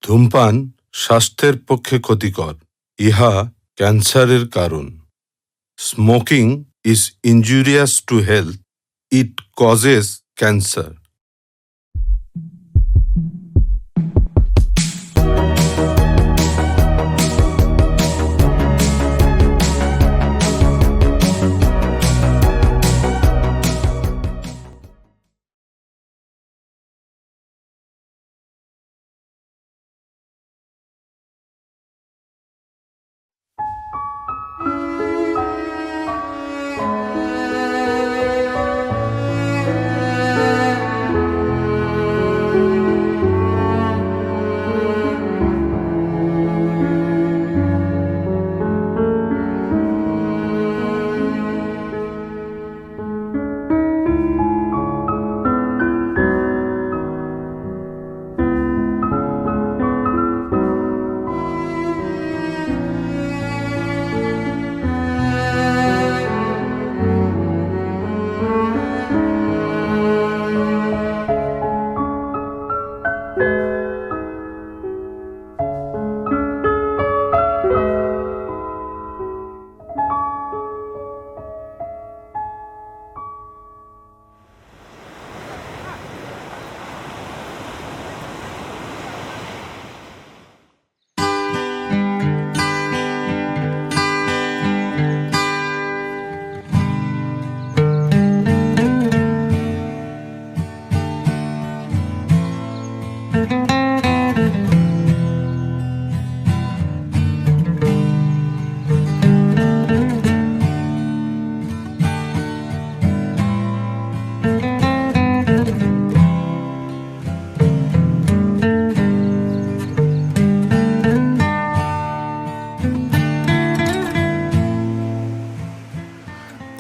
ধূমপান স্বাস্থ্যের পক্ষে ক্ষতিকর। ইহা ক্যান্সারের কারণ। Smoking is injurious to health. It causes cancer.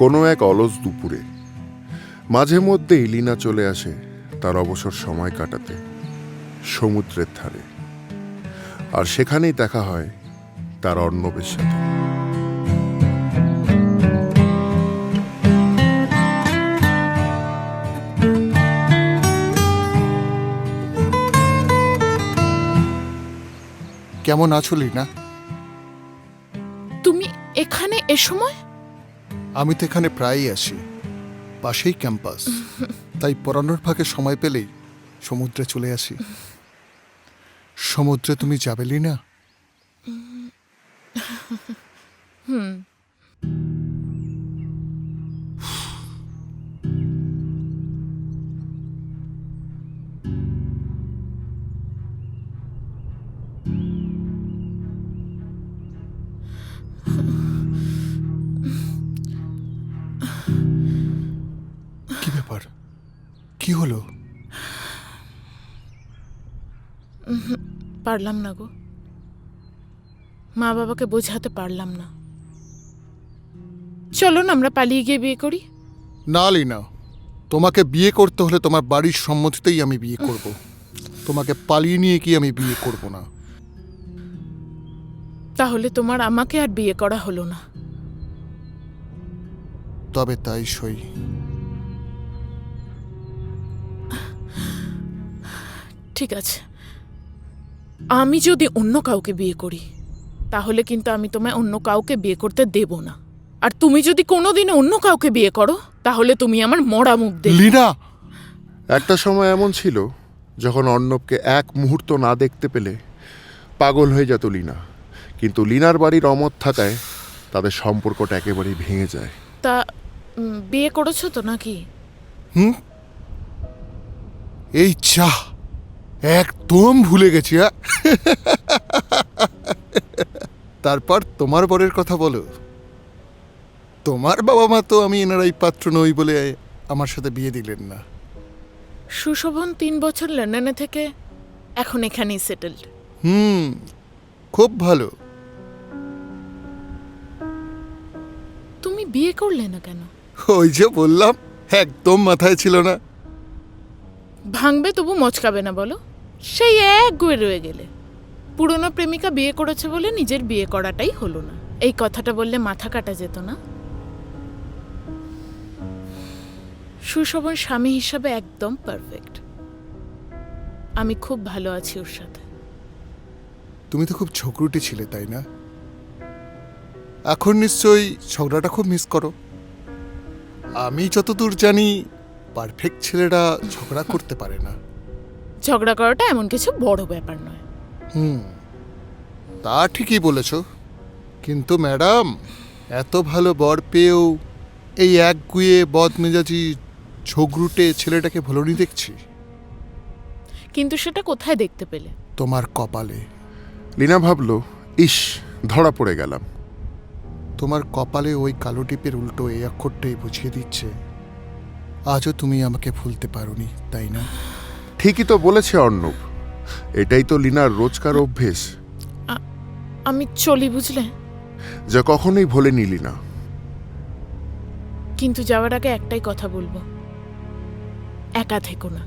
কোনো এক অলস দুপুরে মাঝে মধ্যেই লীনা চলে আসে তার অবসর সময় কাটাতে সমুদ্রের ধারে। আর সেখানেই দেখা হয় তার অর্ণবের সাথে। কেমন আছো লীনা? তুমি এখানে এ সময়? আমি তো এখানে প্রায়ই আসি, পাশেই ক্যাম্পাস, তাই পড়ানোর ফাঁকে সময় পেলেই সমুদ্রে চলে আসি। সমুদ্রে তুমি যাবে লীনা? কি ব্যাপার? কি হলো? পারলাম না গো, মা বাবাকে বোঝাতে পারলাম না। চলো না আমরা পালিয়ে গিয়ে বিয়ে করি। না লীনা, তোমাকে বিয়ে করতে হলে তোমার বাড়ির সম্মতিতেই আমি বিয়ে করব। তোমাকে পালিয়ে নিয়ে কি আমি বিয়ে করব না। তাহলে তোমার আমাকে আর বিয়ে করা হলো না। তবে তাই সই। ঠিক আছে, আমি যদি অন্য কাউকে বিয়ে করি তাহলে কিন্তু আমি তোমায় অন্য কাউকে বিয়ে করতে দেব না। আর তুমি যদি কোনোদিনও অন্য কাউকে বিয়ে করো তাহলে তুমি আমার মরা মুখ দেখবে। লীনা, একটা সময় এমন ছিল যখন অর্ণবকে এক মুহূর্ত না দেখতে পেলে পাগল হয়ে যেত লীনা। কিন্তু লীনার বাড়ির অমত থাকায় তাদের সম্পর্কটা একেবারেই ভেঙে যায়। তা বিয়ে করেছো তো নাকি? এই চা একদম ভুলে গেছি। তারপর তোমার বরের কথা বলো। তোমার বাবা মা তো আমি এনারাই পাত্র নই বলে আমার সাথে বিয়ে দিলেন না। সুশোভন 3 বছর লন্ডনে থেকে এখন এখানেই সেটেলড। খুব ভালো। তুমি বিয়ে করলে না কেন? ওই যে বললাম, একদম মাথায় ছিল না। ভাঙবে তবু মচকাবে না বলো। সেই এক গুয়ে রয়ে গেলে। পুরনো প্রেমিকা বিয়ে করেছে বলে নিজের বিয়ে করাটাই হলো না। এই কথাটা বললে মাথা কাটা যেত না? সুশোভন স্বামী হিসাবে একদম পারফেক্ট। আমি খুব ভালো আছি ওর সাথে। তুমি তো খুব ঝগড়ুটে ছিলে, তাই না? এখন নিশ্চয়ই ঝগড়াটা খুব মিস করো। আমি যতদূর জানি পারফেক্ট ছেলেরা ঝগড়া করতে পারে না। ঝগড়া করাটা এমন কিছু বড় ব্যাপার নয়। তা ঠিকই বলেছ, কিন্তু ম্যাডাম, এত ভালো বর পেয়েও এই একগুয়ে বদমেজাজি ঝগড়ুটে ছেলেটাকে ভালোনি দেখছি। কিন্তু সেটা কোথায় দেখতে পেলে? তোমার কপালে। লীনা ভাবল, ইস, ধরা পড়ে গেলাম। তোমার কপালে ওই কালো টিপের উল্টো এই অক্ষরটাই বুঝিয়ে দিচ্ছে আজও তুমি আমাকে ভুলতে পারোনি, তাই না? ঠিকই তো বলেছে অর্ণব, এটাই তো লীনার রোজকার অভ্যেস, আমি চলি, বুঝলে? যা কখনোই ভোলেনি লীনা। কিন্তু যাওয়ার আগে একটাই কথা বলবো, একা থেকো না।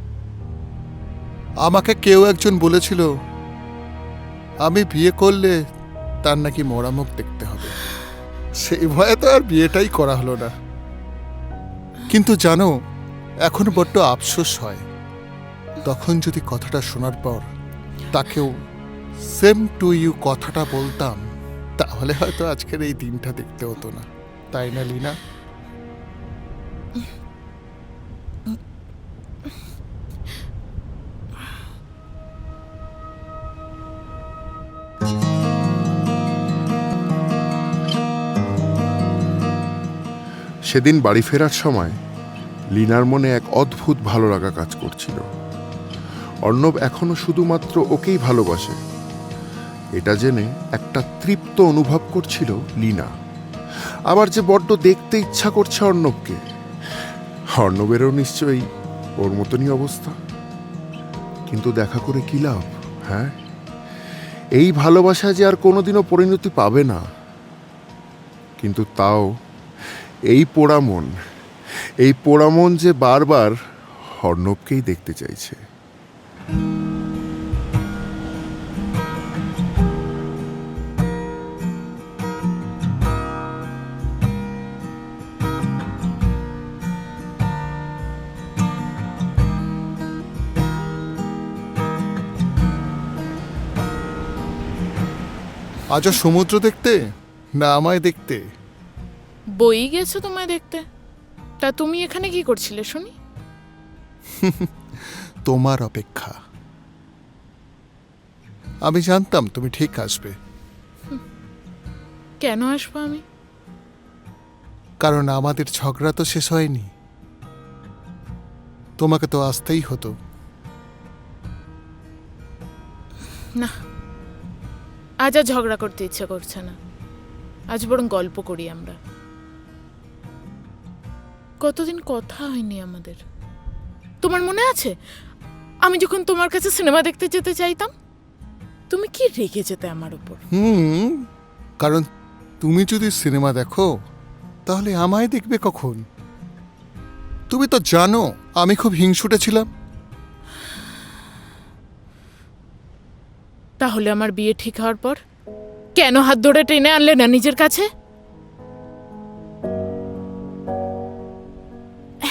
আমাকে কেউ একজন বলেছিল আমি বিয়ে করলে তার নাকি মরা মুখ দেখতে হবে। সেই ভয়ে তো আর বিয়েটাই করা হলো না। কিন্তু জানো, এখন বড্ড আফসোস হয়, তখন যদি কথাটা শোনার পর তাকেও সেম টু ইউ কথাটা বলতাম, তাহলে হয়তো আজকের এই দিনটা দেখতে হতো না, তাই না লীনা? সেদিন বাড়ি ফেরার সময় লীনার মনে এক অদ্ভুত ভালো লাগা কাজ করছিল। অর্ণব এখনো শুধুমাত্র ওকেই ভালোবাসে, এটা জেনে একটা তৃপ্ত অনুভব করছিল লীনা। আবার যে বড্ড দেখতে ইচ্ছা করছে অর্ণবকে। অর্ণবেরও নিশ্চয়ই ওর মতনই অবস্থা। কিন্তু দেখা করে কি লাভ? হ্যাঁ, এই ভালোবাসা যে আর কোনোদিনও পরিণতি পাবে না। কিন্তু তাও এই পোড়া মন যে বারবার অর্ণবকেই দেখতে চাইছে। আজও সমুদ্র দেখতে না আমায় দেখতে? বই গেছো তোমায় দেখতে। তা তুমি এখানে কি করছিলে শুনি? তোমার অপেক্ষা। আমি জানতাম তুমি ঠিক আসবে, কেন আসবো আমি? কারণ আমাদের ঝগড়া তো শেষ হয়নি। তোমাকে তো আসতেই হতো। না, আজ আর ঝগড়া করতে ইচ্ছে করছে না। আজ বরং গল্প করি আমরা। কতদিন কথা হয়নি আমাদের। তোমার মনে আছে আমি যখন তোমার কাছে সিনেমা দেখতে যেতে চাইতাম, তুমি কি রেগে যেতে আমার উপর? কারণ তুমি যদি সিনেমা দেখো তাহলে আমায় দেখবে কখন? তুমি তো জানো আমি খুব হিংসুটে ছিলাম। তাহলে আমার বিয়ে ঠিক হওয়ার পর কেন হাত ধরে টেনে আনলে না নিজের কাছে?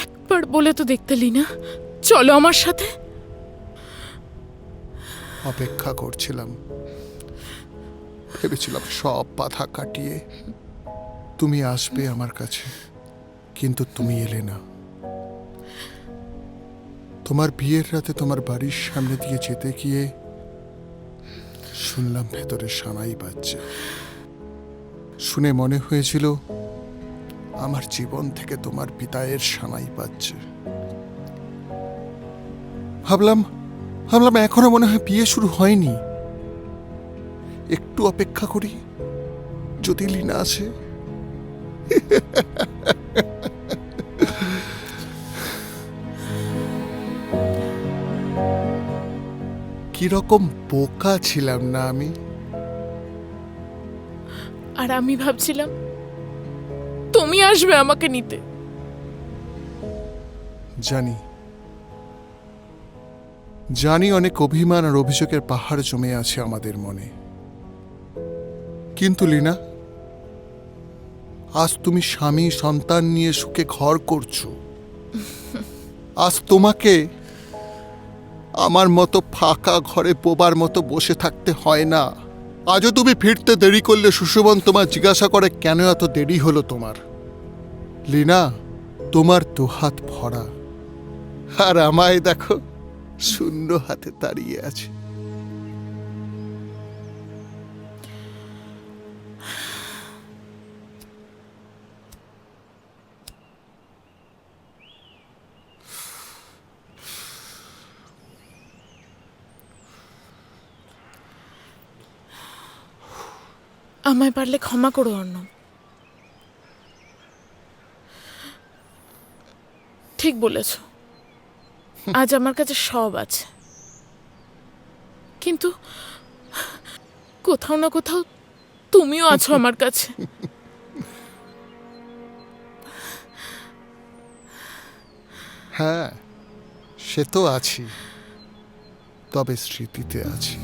একবার বলে তো দেখতে লিনা, চলো আমার সাথে। অপেক্ষা করছিলাম, ভেবেছিলাম সব বাধা কাটিয়ে তুমি আসবে আমার কাছে, কিন্তু তুমি এলে না। তোমার বিয়ের রাতে তোমার বাড়ির সামনে দিয়ে যেতে গিয়ে শুনলাম ভেতরে সানাই বাজছে। শুনে মনে হয়েছিল আমার জীবন থেকে তোমার বিদায়ের সানাই বাজছে। ভাবলাম এখনো মনে হয় বিয়ে শুরু হয়নি, একটু অপেক্ষা করি, যদি লীনা আসে। কিরকম বোকা ছিলাম না আমি? আর আমি ভাবছিলাম তুমি আসবে আমাকে নিতে। জানি অনেক অভিমান আর অভিযোগের পাহাড় জমে আছে আমাদের মনে, কিন্তু লীনা, আজ তুমি স্বামী সন্তান নিয়ে সুখে ঘর করছো। আজ তোমাকে আমার মতো ফাঁকা ঘরে বোবার মতো বসে থাকতে হয় না। আজও তুমি ফিরতে দেরি করলে সুশোভন তোমার জিজ্ঞাসা করে কেন এত দেরি হলো তোমার। লীনা, তোমার দুহাত ভরা, আর আমায় দেখো শূন্য হাতে দাঁড়িয়ে আছে। আমায় পারলে ক্ষমা করো অর্ণব। ঠিক বলেছ, আজ আমার কাছে সব আছে, কিন্তু কোথাও না কোথাও তুমিও আছো আমার কাছে। হ্যাঁ, সে তো আছি, তবে স্মৃতিতে আছি।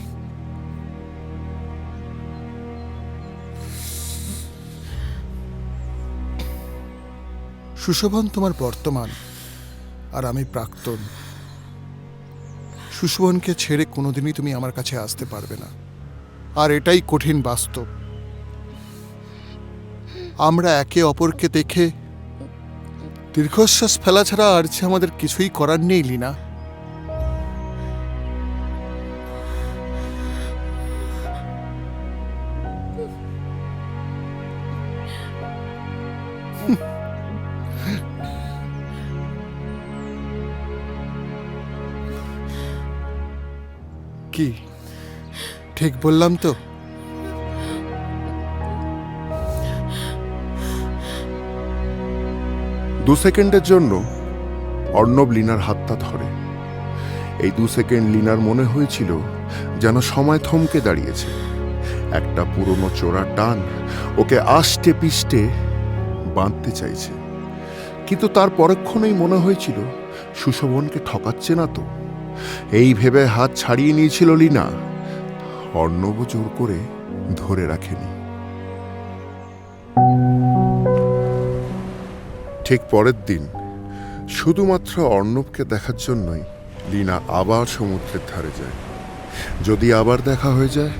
সুশোভন তোমার বর্তমান, আর আমি প্রাক্তন। সুশোভনকে ছেড়ে কোনোদিনই তুমি আমার কাছে আসতে পারবে না, আর এটাই কঠিন বাস্তব। আমরা একে অপরকে দেখে দীর্ঘশ্বাস ফেলা ছাড়া আর যে আমাদের কিছুই করার নেই লীনা। কি ঠিক বললাম তো? দু সেকেন্ডের জন্য অর্ণব লীনার হাতটা ধরে। এই 2 সেকেন্ড লীনার মনে হয়েছিল যেন সময় থমকে দাঁড়িয়েছে। একটা পুরনো চোরা টান ওকে আষ্টে পিষ্টে বাঁধতে চাইছে, কিন্তু তার পরক্ষণেই মনে হয়েছিল সুশোভনকে ঠকাচ্ছে না তো। এই ভেবে হাত ছাড়িয়ে নিয়েছিল লীনা। অর্ণব জোর করে ধরে রাখেনি। ঠিক পরের দিন শুধুমাত্র অর্ণবকে দেখার জন্যই লীনা আবার সমুদ্রের ধারে যায়। যদি আবার দেখা হয়ে যায়,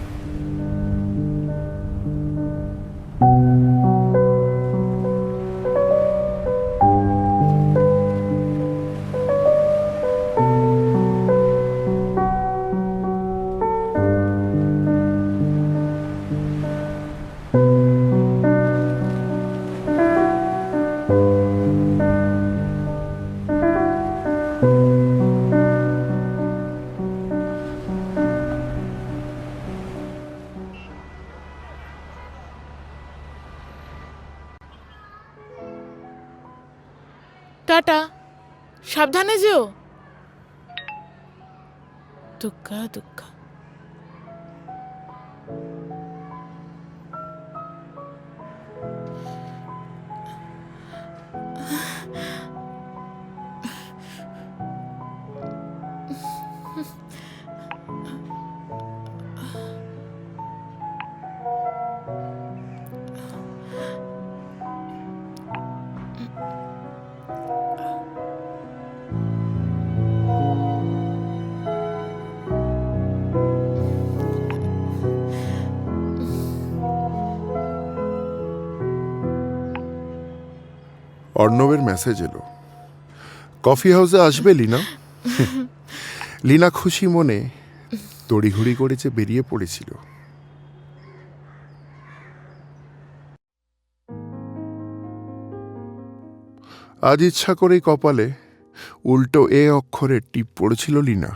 টাটা, সাবধানে যেও। দুগ্গা দুগ্গা। অর্ণবের মেসেজ এলো, কফি হাউসে আসবে লীনা। লীনা খুশি মনে তড়িঘড়ি করে যে বেরিয়ে পড়েছিল। আজ ইচ্ছা করেই কপালে উল্টো এ অক্ষরে টিপ পড়েছিল লীনা।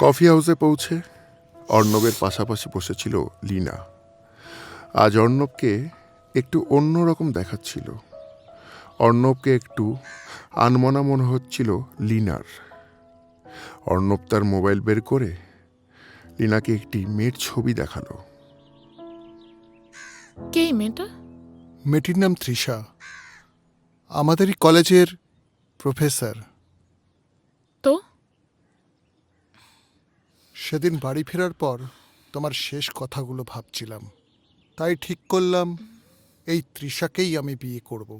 কফি হাউসে পৌঁছে অর্ণবের পাশাপাশি বসেছিল লীনা। আজ অর্ণবকে একটু অন্যরকম দেখাচ্ছিল। অর্ণবকে একটু আনমনা মনে হচ্ছিল লীনার। অর্ণব তার মোবাইল বের করে লীনাকে একটি মেয়ের ছবি দেখালো। কে এই মেয়েটা? মেয়েটির নাম তৃষা, আমাদেরই কলেজের প্রফেসর। তো সেদিন বাড়ি ফেরার পর তোমার শেষ কথাগুলো ভাবছিলাম, তাই ঠিক করলাম এই তৃষাকেই আমি বিয়ে করব।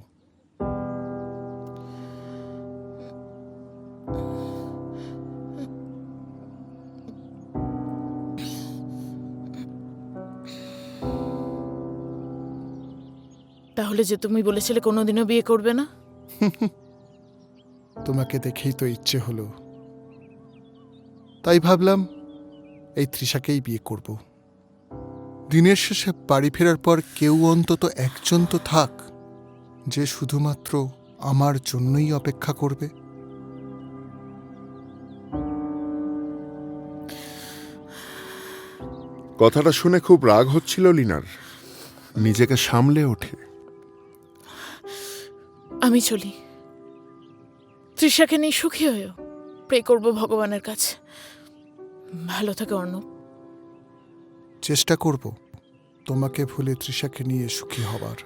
তাহলে যে তুমি বলেছিলে কোনোদিনও বিয়ে করবে না? তোমাকে দেখেই তো ইচ্ছে হলো, তাই ভাবলাম এই তৃষাকেই বিয়ে করব। দিনের শেষে বাড়ি ফেরার পর কেউ অন্তত একজন তো থাক যে শুধুমাত্র আমার জন্যই অপেক্ষা করবে। কথাটা শুনে খুব রাগ হচ্ছিল লীনার। নিজেকে সামলে ওঠে। আমি চলি। তৃষাকে নিয়ে সুখী হয়েও প্রে করব ভগবানের কাছে। ভালো থাকে অর্ণব। চেষ্টা করব তোমাকে ভুলে তৃষাকে নিয়ে সুখী হবার।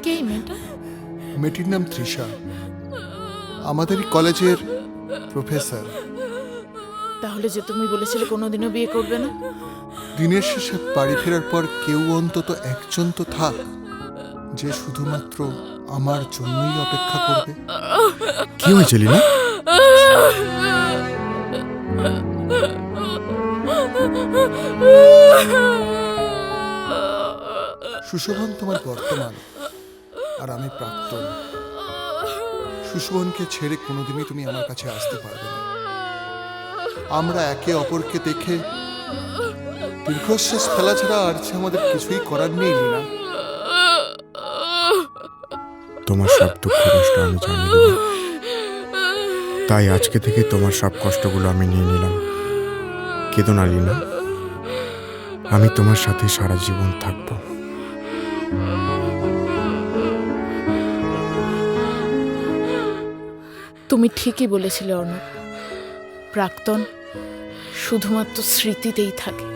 কে এই মেয়েটা? মেয়েটির নাম তৃষা, আমাদেরই কলেজের প্রফেসর। তাহলে যে তুমি বলেছিলে কোনোদিনও বিয়ে করবে না? দিনের শেষে বাড়ি ফেরার পর কেউ অন্তত একজন তো থাক যে শুধুমাত্র আমার জন্যই অপেক্ষা করবে। কি হয়েছে লীনা? সুশোভন তোমার বর্তমান আর আমি প্রাক্তন। সুশোভনকে ছেড়ে কোনোদিনই তুমি আমার কাছে আসতে পারবে না। আমরা একে অপরকে দেখে দীর্ঘশ্বাস ফেলা ছাড়া আর যে আমাদের কিছুই করার নেই লীনা। তোমার সব দুঃখ কষ্ট আমি জানি লীনা। তাই আজকে থেকে তোমার সব কষ্টগুলো আমি নিয়ে নিলাম। কেঁদো না লীনা, আমি তোমার সাথে সারা জীবন থাকবো। তুমি ঠিকই বলেছিলে অর্ণব, প্রাক্তন শুধুমাত্র স্মৃতিতেই থাকে।